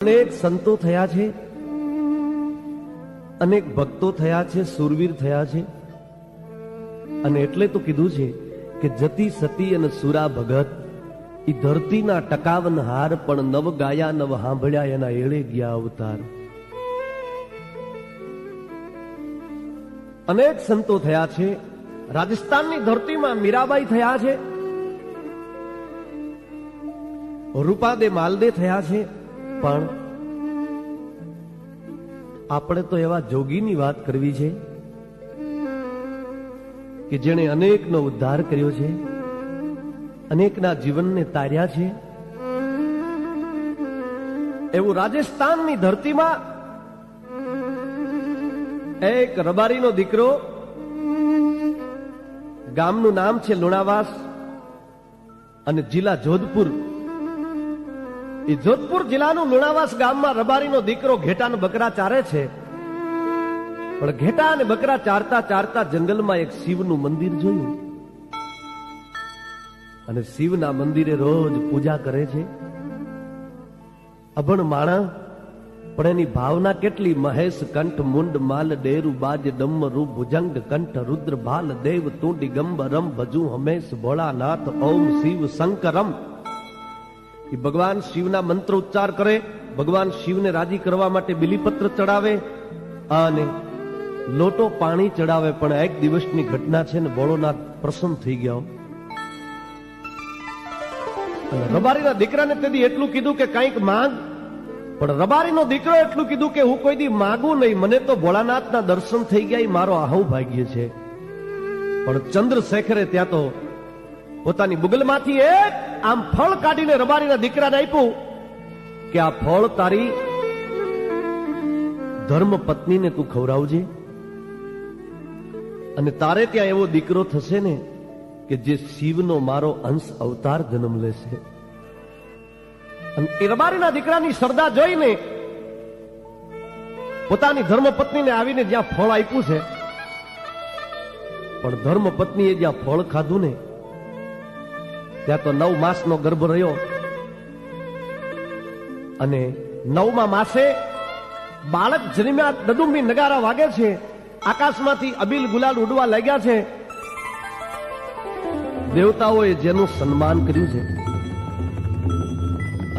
અનેક સંતો થયા છે, અનેક ભક્તો થયા છે, સુરવીર થયા છે. અને એટલે તો કીધું છે કે જતી સતી અને સુરા ભગત ઈ ધરતીના ટકાવન હાર, પણ નવ ગાયા નવ સાંભળ્યા એના એળે ગયા અવતાર. અનેક સંતો થયા છે. રાજસ્થાનની ધરતીમાં મીરાબાઈ થયા છે, રૂપાદે માલદે થયા છે. પણ આપણે તો એવા જોગીની વાત કરવી છે કે જેણે અનેકનો ઉદ્ધાર કર્યો છે, અનેકના જીવનને તાર્યા છે. એવું રાજસ્થાનની ધરતીમાં એક રબારીનો દીકરો, ગામનું નામ છે લુણાવાસ અને જિલ્લા જોધપુર. એ જોધપુર જિલ્લાનું લુણાવાસ ગામમાં રબારીનો દીકરો ઘેટાને બકરા ચારે છે. પણ ઘેટા અને બકરા ચારતા ચારતા જંગલમાં એક શિવનું મંદિર જોયું અને શિવના મંદિરે રોજ પૂજા કરે છે. અભણ માણસ પણ એની ભાવના કેટલી! મહેશ કંઠ મુંડ માલ ડેરુ બાજ ડમરુ ભુજંગ કંઠ રુદ્ર ભાલ દેવ તુંડી ગંબરમ ભજુ હમેશ ભોળાનાથ ઓમ શિવ શંકરમ. એ ભગવાન શિવના મંત્ર ઉચ્ચાર કરે, ભગવાન શિવને રાજી કરવા માટે બિલીપત્ર ચડાવે અને લોટો પાણી ચડાવે. પણ એક દિવસની ઘટના છે ને, ભોળોનાથ પ્રસન્ન થઈ ગયો. રબારીના દીકરાને તેથી એટલું કીધું કે કંઈક માંગ. પણ રબારીનો દીકરો એટલું કીધું કે હું કોઈ દી માગું નહીં, મને તો ભોળાનાથના દર્શન થઈ ગયા, એ મારો આહુ ભાગ્ય છે. પણ ચંદ્રશેખરે ત્યાં તો પોતાની બુગલમાંથી એક આમ ફળ કાઢીને રબારીના દીકરાને આપ્યું કે આ ફળ તારી ધર્મ પત્નીને તું ખવડાવજે, અને તારે ત્યાં એવો દીકરો થશે ને કે જે શિવનો મારો અંશ અવતાર જન્મ લેશે. અને એ રબારીના દીકરાની શ્રદ્ધા જોઈને પોતાની ધર્મપત્નીને આવીને જ્યાં ફળ આપ્યું છે, પણ ધર્મપત્નીએ જ્યાં ફળ ખાધું ને ત્યાં તો 9 માસનો ગર્ભ રહ્યો. અને 9મા માસે બાળક જન્મ્યા, દદુંબી નગારા વાગે છે, આકાશમાંથી અબીલ ગુલાલ ઉડવા લાગ્યા છે. દેવતાઓએ જેનું સન્માન કર્યું છે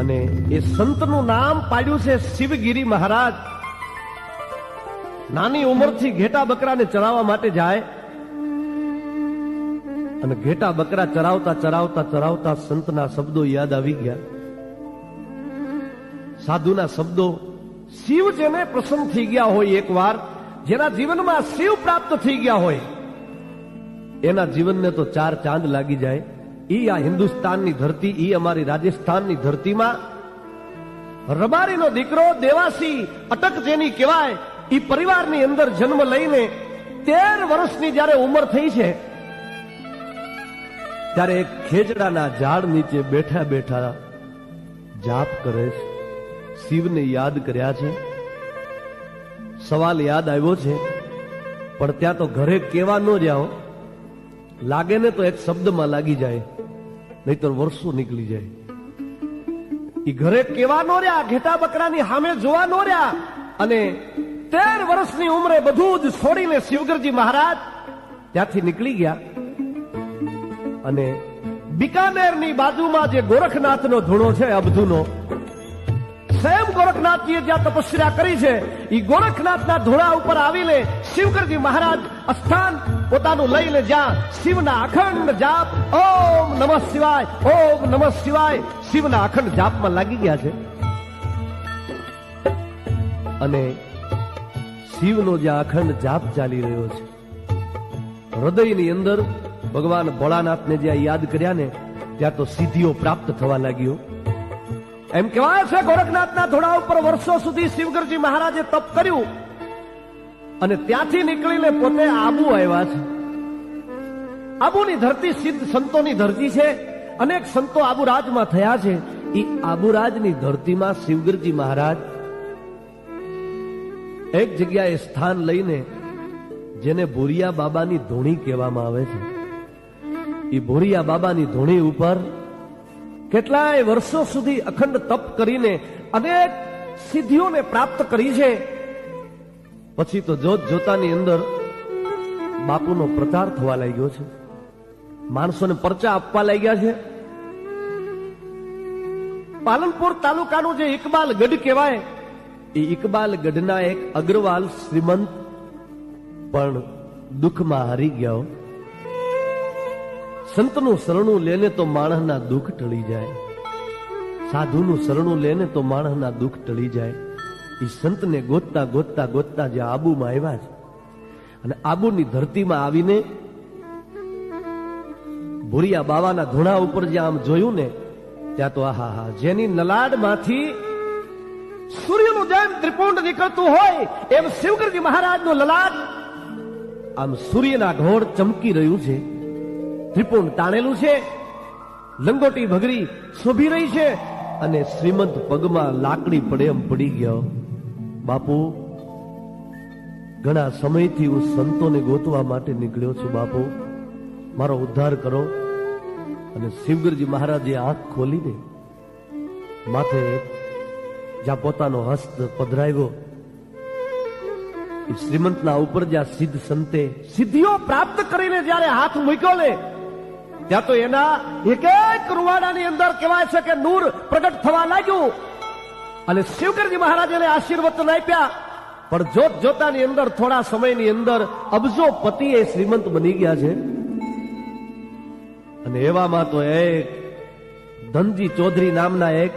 અને એ સંતનું નામ પાડ્યું છે શિવગીરી મહારાજ. નાની ઉંમરથી ઘેટા બકરાને ચરાવવા માટે જાય અને ઘેટા બકરા ચરાવતા ચરાવતા ચરાવતા સંતના શબ્દો યાદ આવી ગયા, સાધુના શબ્દો. શિવ જેને પ્રસન્ન થઈ ગયા હોય, એકવાર જેના જીવનમાં શિવ પ્રાપ્ત થઈ ગયા હોય, એના જીવનને તો 4 ચાંદ લાગી જાય. ઈ આ હિન્દુસ્તાનની ધરતી, ઈ અમારી રાજસ્થાનની ધરતીમાં રબારીનો દીકરો દેવાસી અટક જેની કહેવાય, ઈ પરિવારની અંદર જન્મ લઈને 13 વર્ષની જ્યારે ઉંમર થઈ છે, ત્યારે એક ખેજડાના ઝાડ નીચે બેઠા બેઠા જાપ કરે છે, શિવને યાદ કર્યા છે. સવાલ યાદ આવ્યો છે, પણ ત્યાં તો ઘરે કેવા ન જાઓ, લાગે ને તો એક શબ્દમાં લાગી જાય, નહીતર વર્ષો નીકળી જાય. એ ઘરે કેવા નો રહ્યા, ઘેટા બકરાની સામે જોવા નો રહ્યા, અને 13 વર્ષની ઉંમરે બધું જ છોડીને શિવગરજી મહારાજ ત્યાંથી નીકળી ગયા. અને બિકાનેરની બાજુમાં જે ગોરખનાથનો ધૂણો છે, અબધુનો, સ્વયં ગોરખનાથજીએ જ્યાં તપસ્યા કરી છે, એ ગોરખનાથના ધૂણા ઉપર આવીને શિવગરજી મહારાજ અસ્થાન પોતાનું લઈને જ્યાં શિવના અખંડ જાપ, ઓમ નમઃ શિવાય, ઓમ નમઃ શિવાય, શિવના અખંડ જાપમાં લાગી ગયા છે. અને શિવનો જ્યાં અખંડ જાપ ચાલી રહ્યો છે, હૃદયની અંદર ભગવાન ભોળાનાથને જ્યાં યાદ કર્યા ને, ત્યાં તો સિદ્ધિઓ પ્રાપ્ત થવા લાગ્યો. એમ કહેવાય છે ગોરખનાથના ધોળા ઉપર વર્ષો સુધી શિવગરજી મહારાજે તપ કર્યું અને ત્યાંથી નીકળીને પોતે આબુ આવ્યા છે. આબુની ધરતી સિદ્ધ સંતોની ધરતી છે. અનેક સંતો આબુરાજમાં થયા છે. એ આબુરાજની ધરતીમાં શિવગરજી મહારાજ એક જગ્યાએ સ્થાન લઈને, જેને ભોરિયા બાબાની ધૂણી કહેવામાં આવે છે, એ ભોરિયા બાબાની ધૂણી ઉપર કેટલાય વર્ષો સુધી અખંડ તપ કરીને અનેક સિદ્ધિઓને પ્રાપ્ત કરી છે. પછી તો જોત જોતાની અંદર બાપુનો પ્રચાર થવા લાગ્યો છે, માણસોને પરચા આપવા લાગ્યા છે. પાલનપુર તાલુકાનું જે ઇકબાલ ગઢ કહેવાય, એ ઇકબાલ ગઢના એક અગ્રવાલ શ્રીમંત પણ દુઃખમાં હારી ગયા. સંતનું શરણું લેને તો માણસના દુઃખ ટળી જાય, સાધુનું શરણું લેને તો માણસના દુઃખ ટળી જાય. એ સંતને ગોતતા ગોતતા ગોતતા જે આબુમાં આવ્યા છે, અને આબુની ધરતીમાં આવીને ભુરિયા બાવાના ધૂણા ઉપર જ્યાં આમ જોયું ને, ત્યાં તો આહા, જેની નલાડમાંથી સૂર્યનું જેમ ત્રિપુંડ નીકળતું હોય એમ શિવગરજી મહારાજનું લલાટ આમ સૂર્યના ઘોડ ચમકી રહ્યું છે. ત્રિપુંડ તાણેલું છે, લંગોટી ભગરી શોભી રહી છે, અને શ્રીમંત પગમાં લાકડી પડે એમ પડી ગયો. બાપુ, ઘણા સમયથી હું સંતોને ગોતવા માટે નીકળ્યો છું. બાપુ, મારો ઉદ્ધાર કરો. અને શિવગરજી મહારાજે આંખ ખોલીને માથે જ્યાં પોતાનો હસ્ત પધરાવ્યો, એ શ્રીમંતના ઉપર જ્યાં સિદ્ધ સંતે સિદ્ધિઓ પ્રાપ્ત કરીને જ્યારે હાથ મૂક્યો ને, ત્યાં તો એના એક એક રૂવાડાની અંદર કહેવાય છે કે નૂર પ્રગટ થવા લાગ્યું. અને શિવગરજી મહારાજ એને આશીર્વચન આપ્યા. પણ જોત જોતાની અંદર થોડા સમયની અંદર અબજો પતિ એ શ્રીમંત બની ગયા છે. અને એવામાં તો એક ધનજી ચૌધરી નામના એક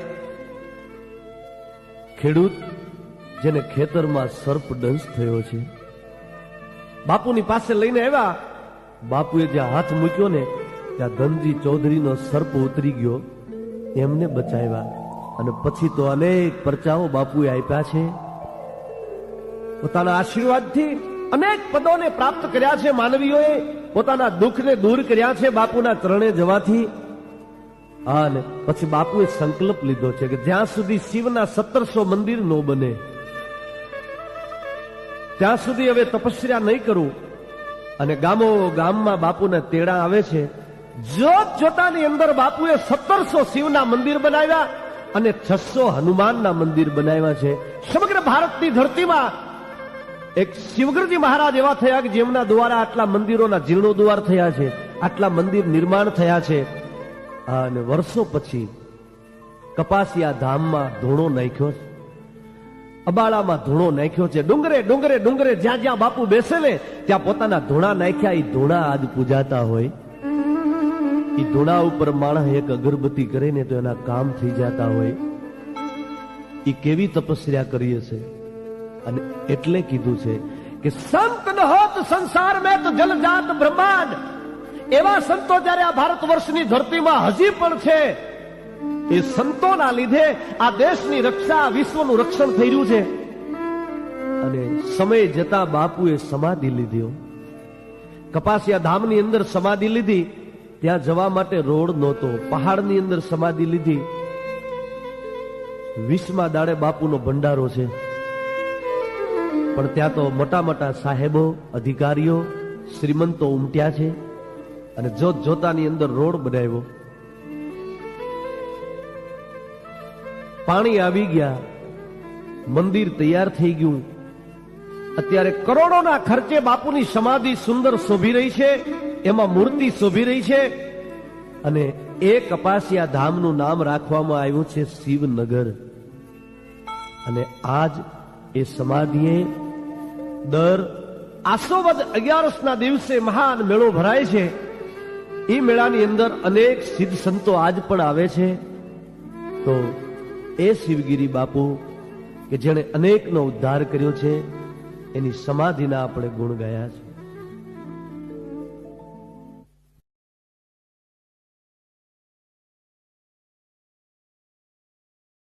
ખેડૂત, જેને ખેતરમાં સર્પ દંશ થયો છે, બાપુની પાસે લઈને આવ્યા. બાપુએ જ્યાં હાથ મૂક્યો ને, ત્યાં ધનજી ચૌધરીનો સર્પ ઉતરી ગયો, એમને બચાવ્યા. અને પછી તો અનેક પરચાઓ બાપુએ આપ્યા છે. પોતાના આશીર્વાદથી અનેક પદોને પ્રાપ્ત કર્યા છે. માનવીઓએ પોતાના દુઃખને દૂર કર્યા છે બાપુના ચરણે જવાથી. અને પછી બાપુએ સંકલ્પ લીધો છે કે જ્યાં સુધી શિવના 1700 મંદિર ન બને ત્યાં સુધી હવે તપસ્યા નહીં કરું. અને ગામો ગામમાં બાપુને તેડા આવે છે. જોત જોતાની અંદર બાપુએ 1700 શિવના મંદિર બનાવ્યા અને 600 હનુમાનના મંદિર બનાવ્યા છે. સમગ્ર ભારતની ધરતીમાં એક શિવગરજી મહારાજ એવા થયા કે જેમના દ્વારા આટલા મંદિરોના જીર્ણોદ્વાર થયા છે, આટલા મંદિર નિર્માણ થયા છે. અને વર્ષો પછી કપાસિયા ધામમાં ધૂણો નાખ્યો છે, અબાળામાં ધૂણો નાખ્યો છે. ડુંગરે ડુંગરે ડુંગરે જ્યાં જ્યાં બાપુ બેસે ને, ત્યાં પોતાના ધૂણા નાખ્યા. એ ધૂણા આજ પૂજાતા હોય. એ ધૂણા ઉપર માણસ એક અગરબત્તી કરે ને તો એના કામ થઈ જતા હોય. એ કેવી તપસ્યા કરી હશે. અને એટલે કીધું છે કે સંત ન હોત સંસાર મેં તો જલજાત બ્રહ્માંડ. એવા સંતો જ્યારે આ ભારત વર્ષની ધરતીમાં હજી પણ છે, એ સંતોના લીધે આ દેશની રક્ષા, વિશ્વનું રક્ષણ થઈ રહ્યું છે. અને સમય જતા બાપુએ સમાધિ લીધી. કપાસિયા ધામની અંદર સમાધિ લીધી. ત્યાં જવા માટે રોડ નહોતો, પહાડની અંદર સમાધિ લીધી. 20મા દાડે બાપુનો ભંડારો છે. પણ ત્યાં તો મોટા મોટા સાહેબો, અધિકારીઓ, શ્રીમંતો ઉમટ્યા છે. અને જોત જોતાની અંદર રોડ બનાવ્યો. પાણી આવી ગયા, મંદિર તૈયાર થઈ ગયું. અત્યારે કરોડોના ખર્ચે બાપુની સમાધિ સુંદર શોભી રહી છે, એમાં મૂર્તિ શોભી રહી છે. અને એ કપાસિયા ધામનું નામ રાખવામાં આવ્યું છે શિવનગર. અને આજ એ સમાધિએ દર આસોવદ 11ના દિવસે મહાન મેળો ભરાય છે. એ મેળાની અંદર અનેક સિદ્ધ સંતો આજ પણ આવે છે. તો એ શિવગીરી બાપુ કે જેણે અનેકનો ઉદ્ધાર કર્યો છે, એની સમાધિના આપણે ગુણ ગાયા છે.